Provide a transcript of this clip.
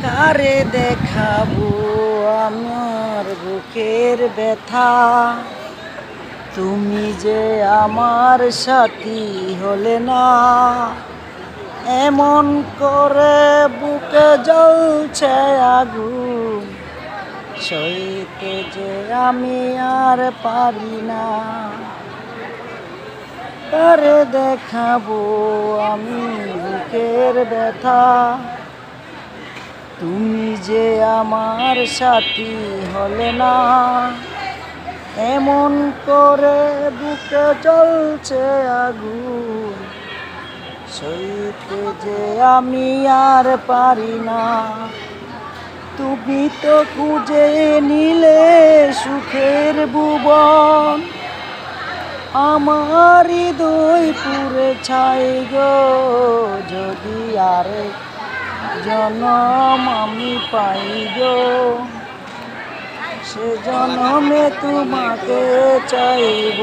কারে দেখাবো আমার বুকের ব্যথা, তুমি যে আমার সাথী হলে না। এমন করে বুকে জ্বলছে আগুন, সইতে যে আমি আর পারি না। কারে দেখাবো আমি বুকের ব্যথা, তুমি যে আমার সাথী হলে না। এমন করে বুকে জ্বলছে আগুন, সইতে যে আমি আর পারি না। তুমি তো খুঁজে নিলে সুখের ভুবন, আমার হৃদয় পুরে ছাই গো। যদি আরেক জনম আমি পাই গো, সে জনমে তোমাকে চাইব।